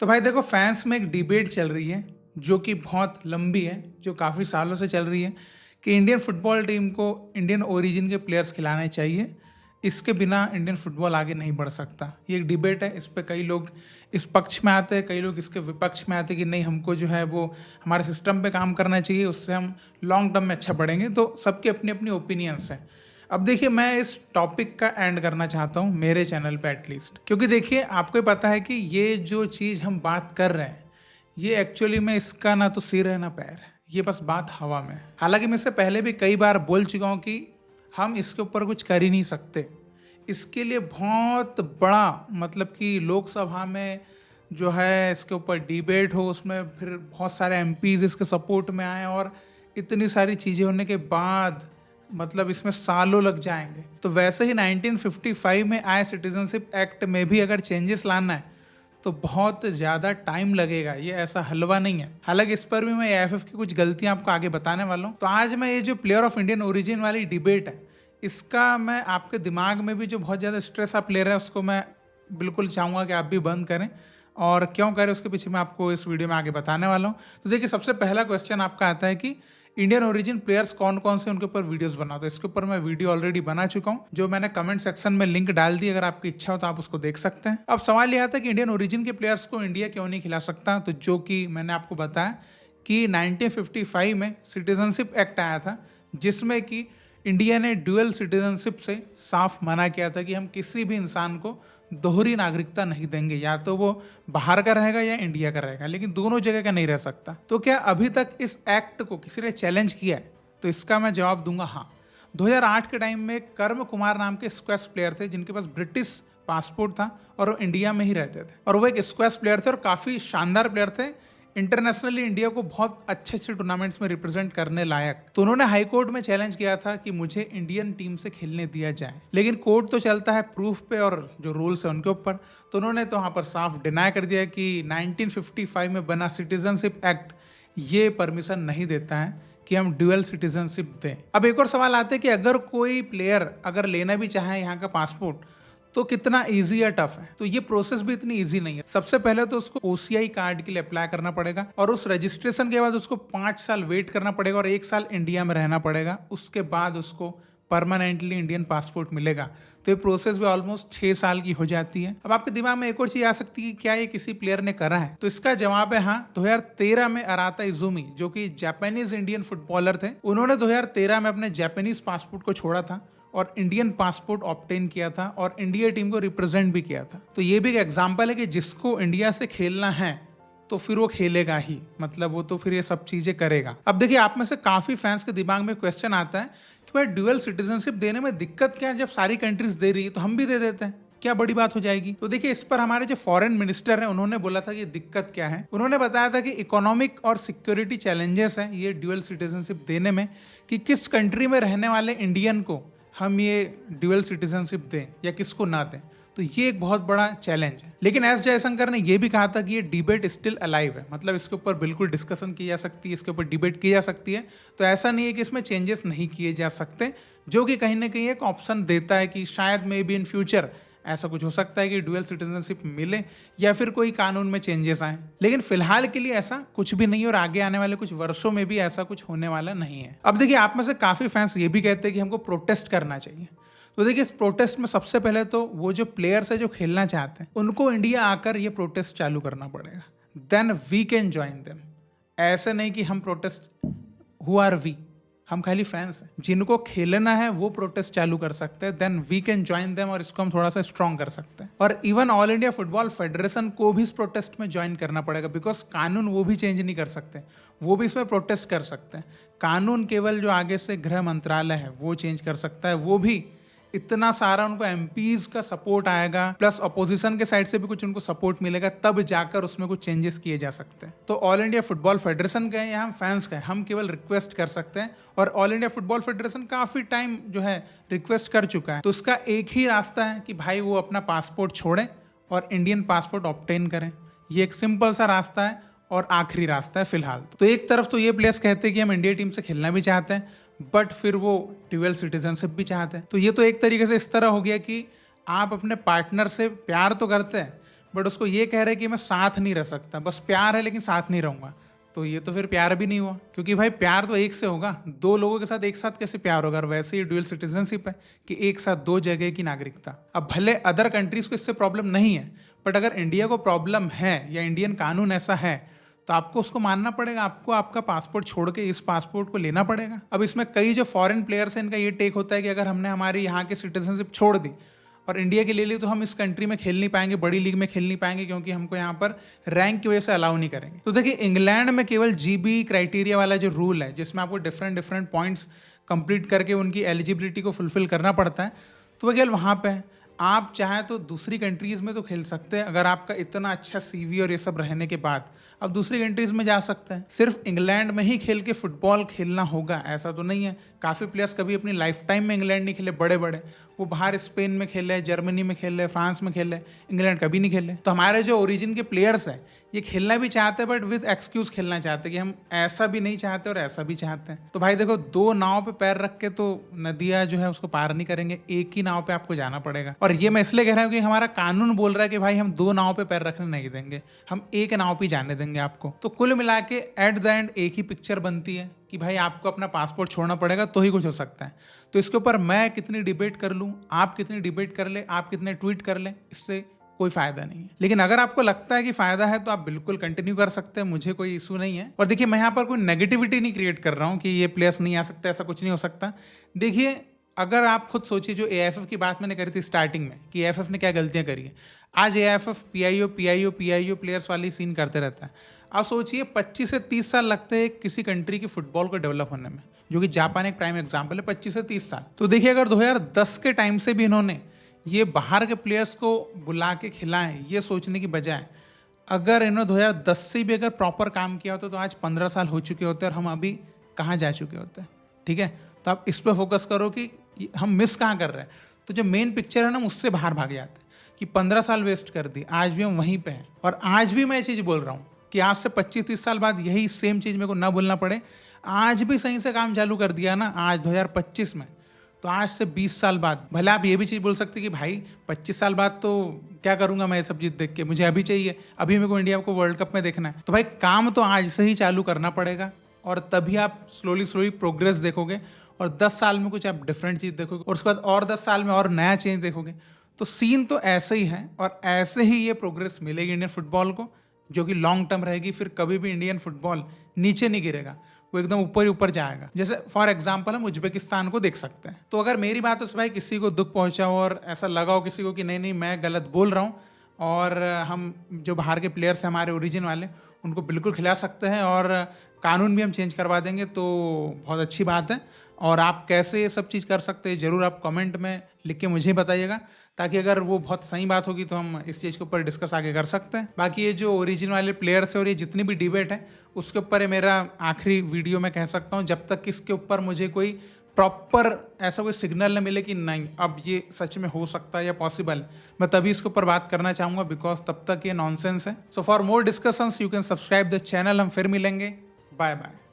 तो भाई देखो, फैंस में एक डिबेट चल रही है जो कि बहुत लंबी है, जो काफ़ी सालों से चल रही है कि इंडियन फुटबॉल टीम को इंडियन ओरिजिन के प्लेयर्स खिलाने चाहिए। इसके बिना इंडियन फुटबॉल आगे नहीं बढ़ सकता। ये एक डिबेट है, इस पे कई लोग इस पक्ष में आते हैं, कई लोग इसके विपक्ष में आते हैं कि नहीं, हमको जो है वो हमारे सिस्टम पे काम करना चाहिए, उससे हम लॉन्ग टर्म में अच्छा बढ़ेंगे। तो सबके अपनी अपनी ओपिनियंस हैं। अब देखिए, मैं इस टॉपिक का एंड करना चाहता हूँ मेरे चैनल पे एटलीस्ट, क्योंकि देखिए आपको ही पता है कि ये जो चीज़ हम बात कर रहे हैं, ये एक्चुअली में इसका ना तो सिर है ना पैर है, ये बस बात हवा में है। हालांकि मैं इससे पहले भी कई बार बोल चुका हूँ कि हम इसके ऊपर कुछ कर ही नहीं सकते। इसके लिए बहुत बड़ा मतलब कि लोकसभा में जो है इसके ऊपर डिबेट हो, उसमें फिर बहुत सारे एमपीज इसके सपोर्ट में आए और इतनी सारी चीज़ें होने के बाद मतलब इसमें सालों लग जाएंगे। तो वैसे ही 1955 में आए सिटीजनशिप एक्ट में भी अगर चेंजेस लाना है तो बहुत ज़्यादा टाइम लगेगा, ये ऐसा हलवा नहीं है। हालांकि इस पर भी मैं एएफएफ की कुछ गलतियां आपको आगे बताने वाला हूँ। तो आज मैं ये जो प्लेयर ऑफ इंडियन ओरिजिन वाली डिबेट है, इसका मैं आपके दिमाग में भी जो बहुत ज़्यादा स्ट्रेस आप ले रहे हैं उसको मैं बिल्कुल चाहूँगा कि आप भी बंद करें, और क्यों करें उसके पीछे मैं आपको इस वीडियो में आगे बताने वाला हूँ। तो देखिए, सबसे पहला क्वेश्चन आपका आता है कि इंडियन ओरिजिन प्लेयर्स कौन कौन से, उनके ऊपर वीडियोस बनाओ। तो इसके ऊपर मैं वीडियो ऑलरेडी बना चुका हूं, जो मैंने कमेंट सेक्शन में लिंक डाल दी, अगर आपकी इच्छा हो तो आप उसको देख सकते हैं। अब सवाल यह आता है कि इंडियन ओरिजिन के प्लेयर्स को इंडिया क्यों नहीं खिला सकता। तो जो कि मैंने आपको बताया कि 1955 में सिटीजनशिप एक्ट आया था, जिसमें कि इंडिया ने ड्यूअल सिटीजनशिप से साफ मना किया था कि हम किसी भी इंसान को दोहरी नागरिकता नहीं देंगे, या तो वो बाहर का रहेगा या इंडिया का रहेगा, लेकिन दोनों जगह का नहीं रह सकता। तो क्या अभी तक इस एक्ट को किसी ने चैलेंज किया है? तो इसका मैं जवाब दूंगा हाँ। 2008 के टाइम में कर्म कुमार नाम के स्क्वैश प्लेयर थे, जिनके पास ब्रिटिश पासपोर्ट था और वो इंडिया में ही रहते थे, और वो एक स्क्वैश प्लेयर थे और काफ़ी शानदार प्लेयर थे, इंटरनेशनली इंडिया को बहुत अच्छे अच्छे टूर्नामेंट्स में रिप्रेजेंट करने लायक। तो उन्होंने हाई कोर्ट में चैलेंज किया था कि मुझे इंडियन टीम से खेलने दिया जाए, लेकिन कोर्ट तो चलता है प्रूफ पे और जो रूल्स है उनके ऊपर। तो उन्होंने तो वहाँ पर साफ डिनाई कर दिया कि 1955 में बना सिटीजनशिप एक्ट ये परमिशन नहीं देता है कि हम ड्यूअल सिटीजनशिप दें। अब एक और सवाल आता है कि अगर कोई प्लेयर अगर लेना भी चाहे यहाँ का पासपोर्ट, तो कितना इजी या टफ है। तो ये प्रोसेस भी इतनी इजी नहीं है। सबसे पहले तो उसको ओसीआई कार्ड के लिए अप्लाई करना पड़ेगा, और उस रजिस्ट्रेशन के बाद उसको 5 साल वेट करना पड़ेगा और 1 साल इंडिया में रहना पड़ेगा। उसके बाद उसको परमानेंटली इंडियन पासपोर्ट मिलेगा। तो ये प्रोसेस भी ऑलमोस्ट 6 साल की हो जाती है। अब आपके दिमाग में एक और चीज आ सकती है कि क्या ये किसी प्लेयर ने करा है। तो इसका जवाब है हाँ। 2013 में अराता इजुमी, जो कि जापानीज इंडियन फुटबॉलर थे, उन्होंने 2013 में अपने जापानीज पासपोर्ट को छोड़ा था और इंडियन पासपोर्ट ऑब्टेन किया था और इंडिया टीम को रिप्रेजेंट भी किया था। तो ये भी एक एग्जांपल है कि जिसको इंडिया से खेलना है तो फिर वो खेलेगा ही, मतलब वो तो फिर ये सब चीजें करेगा। अब देखिए, आप में से काफी फैंस के दिमाग में क्वेश्चन आता है कि भाई ड्यूअल सिटीजनशिप देने में दिक्कत क्या है, जब सारी कंट्रीज दे रही है तो हम भी दे देते हैं, क्या बड़ी बात हो जाएगी। तो देखिए, इस पर हमारे जो फॉरेन मिनिस्टर हैं उन्होंने बोला था कि दिक्कत क्या है। उन्होंने बताया था कि इकोनॉमिक और सिक्योरिटी चैलेंजेस हैं ये ड्यूअल सिटीजनशिप देने में, कि किस कंट्री में रहने वाले इंडियन को हम ये ड्यूअल सिटीजनशिप दें या किसको ना दें। तो ये एक बहुत बड़ा चैलेंज है। लेकिन एस जयशंकर ने यह भी कहा था कि ये डिबेट स्टिल अलाइव है, मतलब इसके ऊपर बिल्कुल डिस्कशन की जा सकती है, इसके ऊपर डिबेट की जा सकती है। तो ऐसा नहीं है कि इसमें चेंजेस नहीं किए जा सकते, जो कि कहीं ना कहीं एक ऑप्शन देता है कि शायद मे बी इन फ्यूचर ऐसा कुछ हो सकता है कि ड्यूअल सिटीजनशिप मिले या फिर कोई कानून में चेंजेस आए। लेकिन फिलहाल के लिए ऐसा कुछ भी नहीं है और आगे आने वाले कुछ वर्षों में भी ऐसा कुछ होने वाला नहीं है। अब देखिए, आप में से काफी फैंस ये भी कहते हैं कि हमको प्रोटेस्ट करना चाहिए। तो देखिए, इस प्रोटेस्ट में सबसे पहले तो वो जो प्लेयर्स है जो खेलना चाहते हैं उनको इंडिया आकर ये प्रोटेस्ट चालू करना पड़ेगा, then we can join them. ऐसे नहीं कि हम प्रोटेस्ट, हु आर वी, हम खाली फैंस हैं। जिनको खेलना है वो प्रोटेस्ट चालू कर सकते हैं, then we can join them, और इसको हम थोड़ा सा स्ट्रॉन्ग कर सकते हैं। और even all India football federation को भी इस प्रोटेस्ट में ज्वाइन करना पड़ेगा, बिकॉज कानून वो भी चेंज नहीं कर सकते, वो भी इसमें प्रोटेस्ट कर सकते हैं। कानून केवल जो आगे से गृह मंत्रालय है वो चेंज कर सकता है, वो भी इतना सारा उनको एमपीज का सपोर्ट आएगा, प्लस अपोजिशन के साइड से भी कुछ उनको सपोर्ट मिलेगा, तब जाकर उसमें कुछ चेंजेस किए जा सकते हैं। तो ऑल इंडिया फुटबॉल फेडरेशन का या हम फैंस का, हम केवल रिक्वेस्ट कर सकते हैं, और ऑल इंडिया फुटबॉल फेडरेशन काफी टाइम जो है रिक्वेस्ट कर चुका है। तो उसका एक ही रास्ता है कि भाई वो अपना पासपोर्ट छोड़े और इंडियन पासपोर्ट ऑब्टेन करें। ये एक सिंपल सा रास्ता है और आखिरी रास्ता है फिलहाल। तो एक तरफ तो ये प्लेयर्स कहते हैं कि हम इंडिया टीम से खेलना भी चाहते हैं, बट फिर वो ड्यूअल सिटीजनशिप भी चाहते हैं। तो ये तो एक तरीके से इस तरह हो गया कि आप अपने पार्टनर से प्यार तो करते हैं, बट उसको ये कह रहे कि मैं साथ नहीं रह सकता, बस प्यार है लेकिन साथ नहीं रहूँगा, तो ये तो फिर प्यार भी नहीं हुआ, क्योंकि भाई प्यार तो एक से होगा, दो लोगों के साथ एक साथ कैसे प्यार होगा। और वैसे ही ड्यूअल सिटीजनशिप है कि एक साथ दो जगह की नागरिकता। अब भले अदर कंट्रीज को इससे प्रॉब्लम नहीं है, बट अगर इंडिया को प्रॉब्लम है या इंडियन कानून ऐसा है तो आपको उसको मानना पड़ेगा, आपको आपका पासपोर्ट छोड़ के इस पासपोर्ट को लेना पड़ेगा। अब इसमें कई जो फॉरेन प्लेयर्स हैं इनका ये टेक होता है कि अगर हमने हमारी यहाँ की सिटीजनशिप छोड़ दी और इंडिया के ले ली तो हम इस कंट्री में खेल नहीं पाएंगे, बड़ी लीग में खेल नहीं पाएंगे, क्योंकि हमको यहाँ पर रैंक की वजह से अलाउ नहीं करेंगे। तो देखिए इंग्लैंड में केवल जीबी क्राइटेरिया वाला जो रूल है जिसमें आपको डिफरेंट पॉइंट्स कंप्लीट करके उनकी एलिजिबिलिटी को फुलफिल करना पड़ता है, तो वो केवल वहाँ पे है। आप चाहें तो दूसरी कंट्रीज़ में तो खेल सकते हैं, अगर आपका इतना अच्छा सीवी और ये सब रहने के बाद आप दूसरी कंट्रीज़ में जा सकते हैं। सिर्फ इंग्लैंड में ही खेल के फुटबॉल खेलना होगा ऐसा तो नहीं है। काफ़ी प्लेयर्स कभी अपनी लाइफ टाइम में इंग्लैंड नहीं खेले, बड़े बड़े वो बाहर स्पेन में खेले, जर्मनी में खेले, फ्रांस में खेले, इंग्लैंड कभी नहीं खेले। तो हमारे जो ओरिजिन के प्लेयर्स हैं ये खेलना भी चाहते हैं, बट विद एक्सक्यूज़ खेलना चाहते हैं कि हम ऐसा भी नहीं चाहते और ऐसा भी चाहते हैं। तो भाई देखो, दो नाव पे पैर रख के तो नदियाँ जो है उसको पार नहीं करेंगे, एक ही नाव पे आपको जाना पड़ेगा। और ये मैं इसलिए कह रहा हूँ कि हमारा कानून बोल रहा है कि भाई हम दो नाव पे पैर रखने नहीं देंगे, हम एक नाव पे जाने देंगे आपको। तो कुल मिला के एट द एंड एक ही पिक्चर बनती है कि भाई आपको अपना पासपोर्ट छोड़ना पड़ेगा तो ही कुछ हो सकता है। तो इसके ऊपर मैं कितनी डिबेट कर लूँ, आप कितनी डिबेट कर ले, आप कितने ट्वीट कर ले, इससे कोई फायदा नहीं है। लेकिन अगर आपको लगता है कि फायदा है तो आप बिल्कुल कंटिन्यू कर सकते हैं, मुझे कोई इशू नहीं है। और देखिए मैं यहाँ पर कोई नेगेटिविटी नहीं क्रिएट कर रहा हूँ कि ये प्लेयर्स नहीं आ सकते, ऐसा कुछ नहीं हो सकता। देखिए अगर आप खुद सोचिए, जो एएफएफ की बात मैंने करी थी स्टार्टिंग में कि एएफएफ ने क्या गलतियां करी है, आज एएफएफ पीआईओ प्लेयर्स वाली सीन करते रहता है। आप सोचिए 25 से 30 साल लगते हैं किसी कंट्री की फुटबॉल को डेवलप होने में, जो कि जापान एक प्राइम एग्जाम्पल है, 25 से 30 साल। तो देखिए अगर 2010 के टाइम से भी इन्होंने ये बाहर के प्लेयर्स को बुला के खिलाएं, ये सोचने की बजाय अगर इन्होंने 2010 से भी अगर प्रॉपर काम किया होता तो आज 15 साल हो चुके होते और हम अभी कहाँ जा चुके होते। ठीक है, तो आप इस पर फोकस करो कि हम मिस कहाँ कर रहे हैं। तो जो मेन पिक्चर है ना, उससे बाहर भाग जाते हैं कि 15 साल वेस्ट कर दी, आज भी हम वहीं पे हैं। और आज भी मैं ये चीज़ बोल रहा हूँ कि आज से 25-30 साल बाद यही सेम चीज़ मेरे को ना बोलना पड़े। आज भी सही से काम चालू कर दिया ना, आज 2025 में, तो आज से 20 साल बाद भले आप ये भी चीज़ बोल सकते कि भाई 25 साल बाद तो क्या करूँगा मैं ये सब चीज़ देख के, मुझे अभी चाहिए, अभी मेरे को इंडिया को वर्ल्ड कप में देखना है। तो भाई काम तो आज से ही चालू करना पड़ेगा और तभी आप स्लोली प्रोग्रेस देखोगे और 10 साल में कुछ आप डिफरेंट चीज़ देखोगे और उसके बाद और 10 साल में और नया चेंज देखोगे। तो सीन तो ऐसे ही है और ऐसे ही ये प्रोग्रेस मिलेगी इंडियन फुटबॉल को, जो कि लॉन्ग टर्म रहेगी। फिर कभी भी इंडियन फुटबॉल नीचे नहीं गिरेगा, वो एकदम ऊपर ही ऊपर जाएगा। जैसे फॉर एग्जांपल हम उज्बेकिस्तान को देख सकते हैं। तो अगर मेरी बात उस भाई किसी को दुख पहुंचा हो और ऐसा लगा हो किसी को कि नहीं मैं गलत बोल रहा हूँ और हम जो बाहर के प्लेयर्स हैं हमारे ओरिजिन वाले, उनको बिल्कुल खिला सकते हैं और कानून भी हम चेंज करवा देंगे, तो बहुत अच्छी बात है। और आप कैसे ये सब चीज़ कर सकते हैं ज़रूर आप कमेंट में लिख के मुझे बताइएगा, ताकि अगर वो बहुत सही बात होगी तो हम इस चीज़ के ऊपर डिस्कस आगे कर सकते हैं। बाकी ये जो ओरिजिन वाले प्लेयर्स है और ये जितनी भी डिबेट है उसके ऊपर मेरा आखिरी वीडियो में कह सकता हूँ, जब तक इसके ऊपर मुझे कोई प्रॉपर ऐसा कोई सिग्नल न मिले कि नहीं अब ये सच में हो सकता है या पॉसिबल, मैं तभी इसके ऊपर बात करना चाहूँगा, बिकॉज तब तक ये नॉनसेंस है। So for more discussions you can subscribe the channel. हम फिर मिलेंगे, बाय बाय।